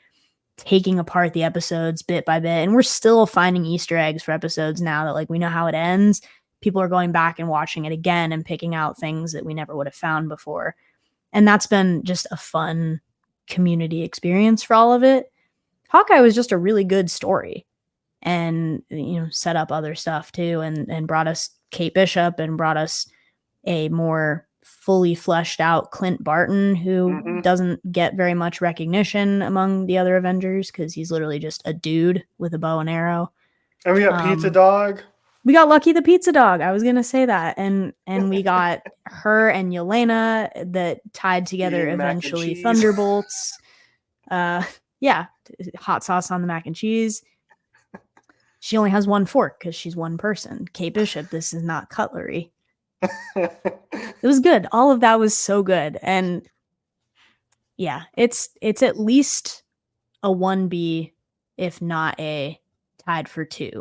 taking apart the episodes bit by bit, and we're still finding Easter eggs for episodes now that like we know how it ends. People are going back and watching it again and picking out things that we never would have found before, and that's been just a fun community experience for all of it. Hawkeye was just a really good story, and set up other stuff too, and brought us Kate Bishop and brought us a more fully fleshed out Clint Barton, who doesn't get very much recognition among the other Avengers because he's literally just a dude with a bow and arrow. And we got Pizza Dog. We got Lucky the Pizza Dog. I was gonna say that, and we got her and Yelena that tied together eventually Thunderbolts. Yeah, hot sauce on the mac and cheese. She only has one fork because she's one person. Kate Bishop, this is not cutlery. It was good. All of that was so good. And yeah, it's at least a 1B, if not a tied for 2.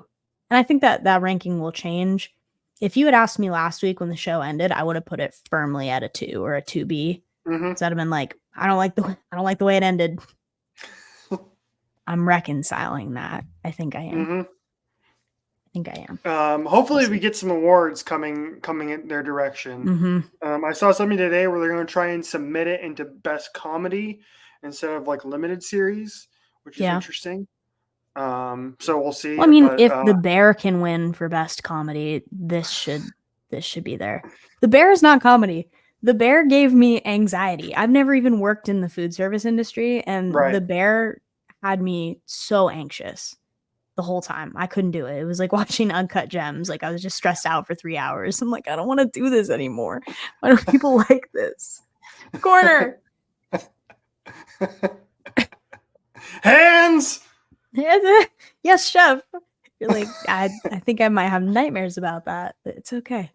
And I think that ranking will change. If you had asked me last week when the show ended, I would have put it firmly at a 2 or a 2B. Mm-hmm. So I'd have been like, I don't like the way it ended. I'm reconciling that. I think I am. Mm-hmm. I think I am. Hopefully we get some awards coming in their direction. Mm-hmm. I saw something today where they're going to try and submit it into best comedy instead of like limited series, which is interesting. So we'll see. Well, I mean, if The Bear can win for best comedy, this should be there. The Bear is not comedy. The Bear gave me anxiety. I've never even worked in the food service industry, and The Bear had me so anxious the whole time. I couldn't do it. It was like watching Uncut Gems. Like I was just stressed out for 3 hours. I'm like, I don't want to do this anymore. Why do people like this? Corner. Hands. Yes, chef. You're like, I think I might have nightmares about that, but it's okay.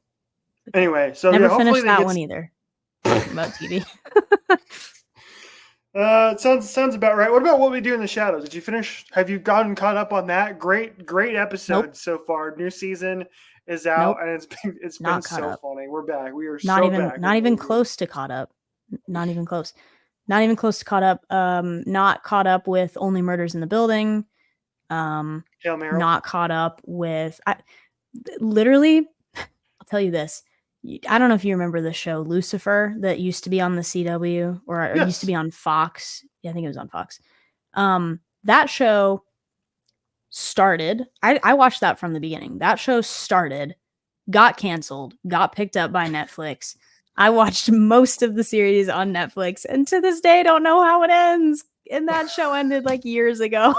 Anyway, so never finished that one either. About TV. Sounds about right. What about What We Do in the Shadows? Did you finish? Have you gotten caught up on that? Great episode so far. New season is out, and it's been so funny. We're back. We are back. Not even close to caught up. Not even close. Not even close to caught up. Not caught up with Only Murders in the Building. Not caught up with. Literally, I'll tell you this. I don't know if you remember the show Lucifer that used to be on the CW or used to be on Fox. Yeah, I think it was on Fox. That show started. I watched that from the beginning. That show started, got canceled, got picked up by Netflix. I watched most of the series on Netflix, and to this day, don't know how it ends. And that show ended like years ago.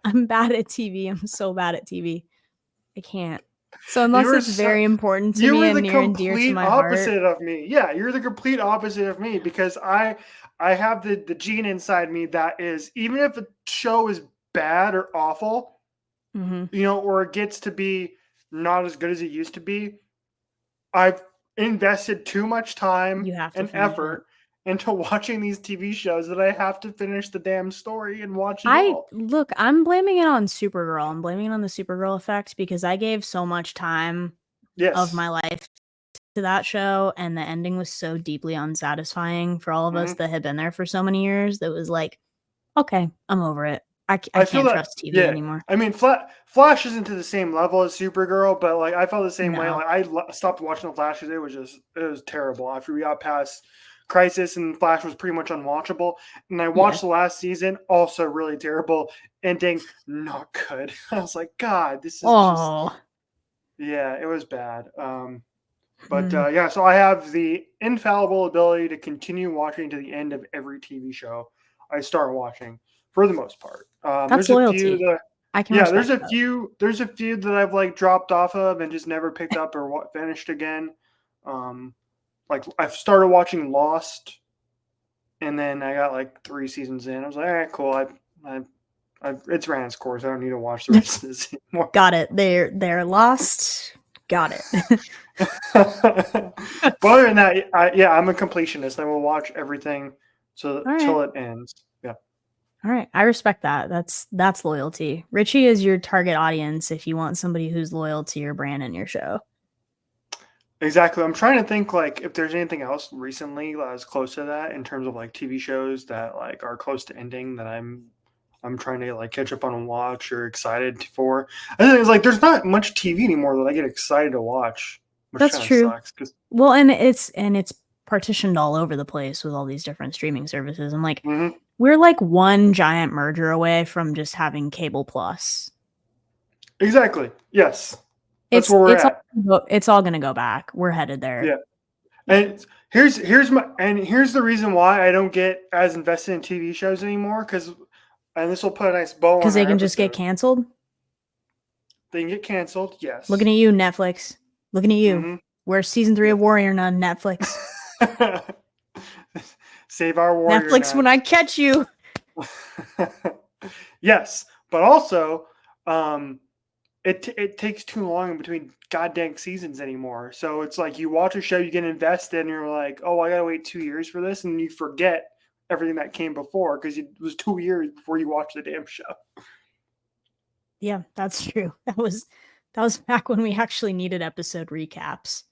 I'm bad at TV. I'm so bad at TV. I can't. So unless it's very important to me and near and dear to my heart. You're the complete opposite of me. Yeah, you're the complete opposite of me because I have the gene inside me that is, even if a show is bad or awful, or it gets to be not as good as it used to be, I've invested too much time and effort into watching these TV shows that I have to finish the damn story and watch it all. Look, I'm blaming it on Supergirl. I'm blaming it on the Supergirl effect because I gave so much time of my life to that show, and the ending was so deeply unsatisfying for all of us that had been there for so many years. That was like, okay, I'm over it. I can't trust TV anymore. I mean, Flash isn't to the same level as Supergirl, but like I felt the same way. Like I stopped watching the Flash because it was terrible after we got past Crisis, and Flash was pretty much unwatchable. And I watched the last season, also really terrible. Ending, not good. I was like, God, this is just... Yeah, it was bad. So I have the infallible ability to continue watching to the end of every TV show I start watching, for the most part. That's loyalty. I can there's a few that I've like dropped off of and just never picked up or finished again. Like I've started watching Lost, and then I got like 3 seasons in. I was like, all right, cool. It's ran its course. I don't need to watch the rest of this anymore. Got it. They're lost. Got it. But other than that, I'm a completionist. I will watch everything till it ends. Yeah. All right. I respect that. That's loyalty. Richie is your target audience if you want somebody who's loyal to your brand and your show. Exactly. I'm trying to think like if there's anything else recently that was close to that in terms of like TV shows that like are close to ending that I'm trying to like catch up on and watch or excited for. I think it's like there's not much TV anymore that I get excited to watch. Which that's true. Sucks, well, and it's partitioned all over the place with all these different streaming services. I'm like, we're like one giant merger away from just having cable plus. Exactly. Yes. That's where we're at. It's all going to go back. We're headed there. Yeah. And here's the reason why I don't get as invested in TV shows anymore, and this will put a nice bow on. Because they can just get canceled. They can get canceled. Yes. Looking at you, Netflix. Looking at you. Where's season 3 of Warrior Nun? Netflix. Save our Warrior Netflix Nun. when I catch you. Yes, but also, it takes too long in between goddamn seasons anymore. So it's like you watch a show, you get invested, and you're like, oh, I gotta wait 2 years for this, and you forget everything that came before because it was 2 years before you watched the damn show. Yeah, that's true. That was back when we actually needed episode recaps.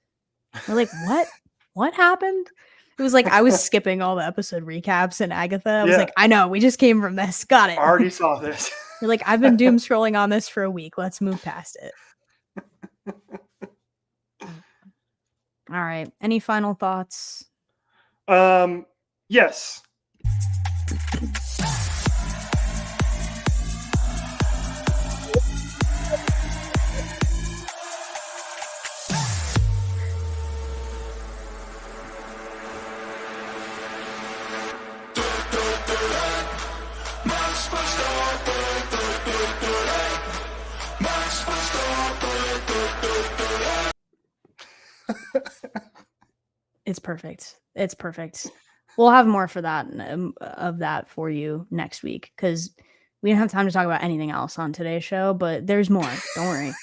We're like, what happened? It was like I was skipping all the episode recaps, and Agatha, I was like, I know, we just came from this. Got it. I already saw this. You're like, I've been doom scrolling on this for a week. Let's move past it. All right. Any final thoughts? Yes. It's perfect. It's perfect. We'll have more for that of that for you next week because we don't have time to talk about anything else on today's show, but there's more. Don't worry.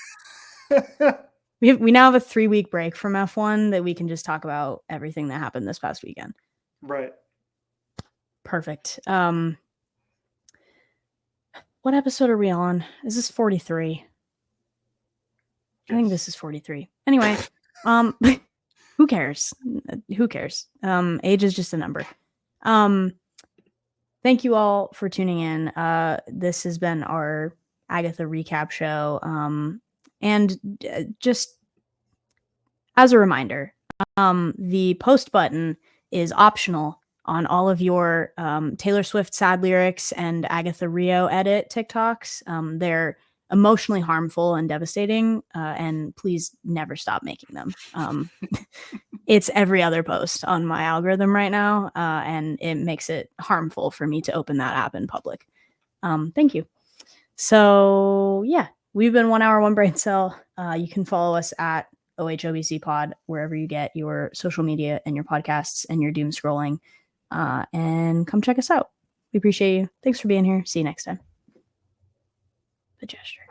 We now have a 3-week break from F1 that we can just talk about everything that happened this past weekend. Right. Perfect. What episode are we on? Is this 43? Yes. I think this is 43. Anyway, who cares? Who cares? Age is just a number. Thank you all for tuning in. This has been our Agatha recap show. And just as a reminder, the post button is optional on all of your Taylor Swift sad lyrics and Agatha Rio edit TikToks. They're emotionally harmful and devastating, and please never stop making them. It's every other post on my algorithm right now, and it makes it harmful for me to open that app in public. Thank you. So yeah, we've been 1 Hour, One Brain Cell. You can follow us at OHOBC Pod, wherever you get your social media and your podcasts and your doom scrolling, and come check us out. We appreciate you. Thanks for being here. See you next time. The gesture.